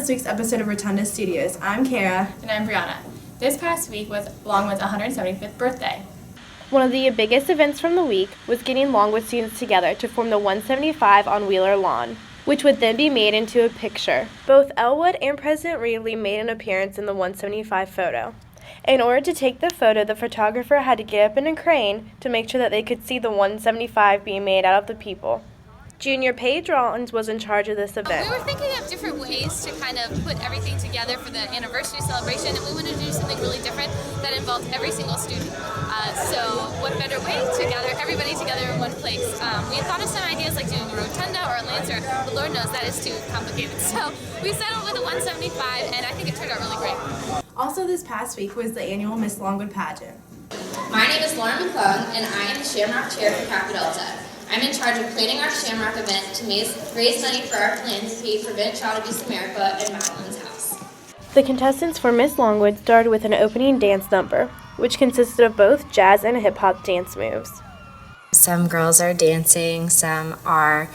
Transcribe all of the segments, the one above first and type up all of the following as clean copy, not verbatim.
this week's episode of Rotunda Studios. I'm Kara. And I'm Brianna. This past week was Longwood's 175th birthday. One of the biggest events from the week was getting Longwood students together to form the 175 on Wheeler Lawn, which would then be made into a picture. Both Elwood and President Reedley made an appearance in the 175 photo. In order to take the photo, the photographer had to get up in a crane to make sure that they could see the 175 being made out of the people. Junior Paige Rollins was in charge of this event. We were thinking of different ways to kind of put everything together for the anniversary celebration, and we wanted to do something really different that involved every single student. So what better way to gather everybody together in one place? We had thought of some ideas like doing a rotunda or a lancer, but Lord knows that is too complicated. So we settled with a 175, and I think it turned out really great. Also this past week was the annual Miss Longwood pageant. My name is Lauren McClung, and I am the Shamrock Chair for Kappa Delta. I'm in charge of planning our Shamrock event to raise money for our plan to pay Prevent Child Abuse America and Madeline's House. The contestants for Miss Longwood started with an opening dance number, which consisted of both jazz and hip-hop dance moves. Some girls are dancing, some are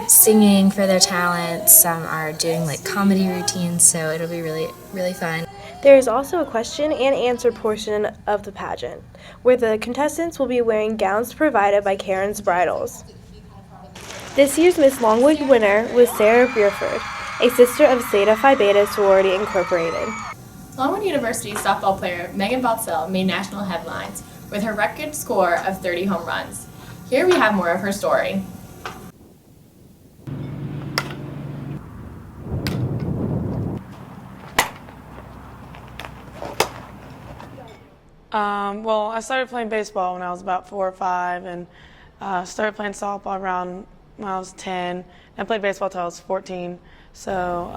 singing for their talent, some are doing like comedy routines, so it'll be really, really fun. There is also a question and answer portion of the pageant, where the contestants will be wearing gowns provided by Karen's Bridals. This year's Miss Longwood winner was Sarah Bierford, a sister of Zeta Phi Beta Sorority Incorporated. Longwood University softball player Megan Baltzell made national headlines with her record score of 30 home runs. Here we have more of her story. Well, I started playing baseball when I was about 4 or 5, and started playing softball around when I was 10. I played baseball till I was 14. So,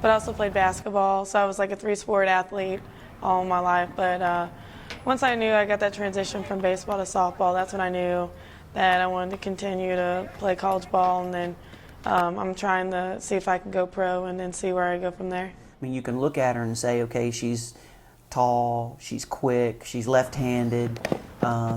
but I also played basketball. So I was like a 3-sport athlete all my life. But once I knew I got that transition from baseball to softball, that's when I knew that I wanted to continue to play college ball. And then I'm trying to see if I can go pro and then see where I go from there. I mean, you can look at her and say, okay, she's tall, she's quick, she's left-handed,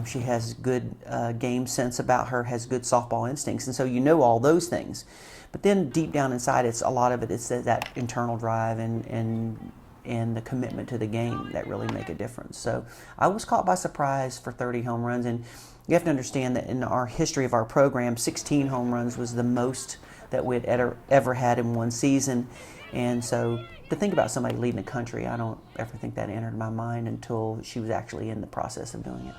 she has good game sense about her, has good softball instincts, and so you know all those things. But then deep down inside, it's a lot of it is that internal drive and the commitment to the game that really make a difference. So I was caught by surprise for 30 home runs, and you have to understand that in our history of our program, 16 home runs was the most that we had ever had in one season, and so to think about somebody leading the country, I don't ever think that entered my mind until she was actually in the process of doing it.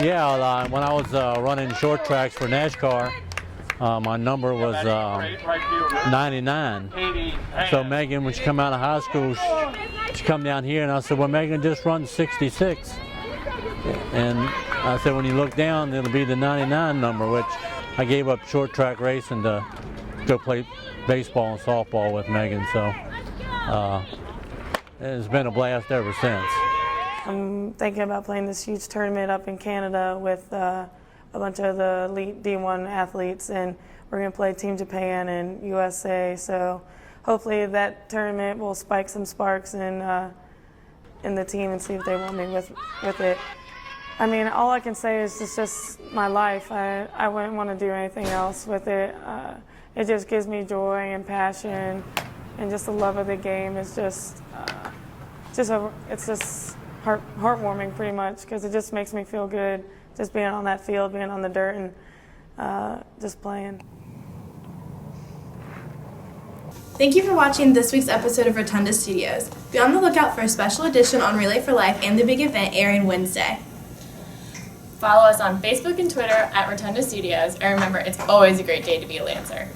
Yeah, when I was running short tracks for NASCAR, my number was 99. So Megan, when she come out of high school, she come down here, and I said, well, Megan, just run 66. And I said, when you look down, it'll be the 99 number, which I gave up short track racing to go play baseball and softball with Megan, so it's been a blast ever since. I'm thinking about playing this huge tournament up in Canada with a bunch of the elite D1 athletes, and we're going to play Team Japan and USA, so hopefully that tournament will spike some sparks in the team and see if they want me with it. I mean, all I can say is it's just my life. I wouldn't want to do anything else with it. It just gives me joy and passion, and just the love of the game. It's just heartwarming pretty much, because it just makes me feel good just being on that field, being on the dirt, and just playing. Thank you for watching this week's episode of Rotunda Studios. Be on the lookout for a special edition on Relay for Life and the big event airing Wednesday. Follow us on Facebook and Twitter at Rotunda Studios, and remember, it's always a great day to be a Lancer.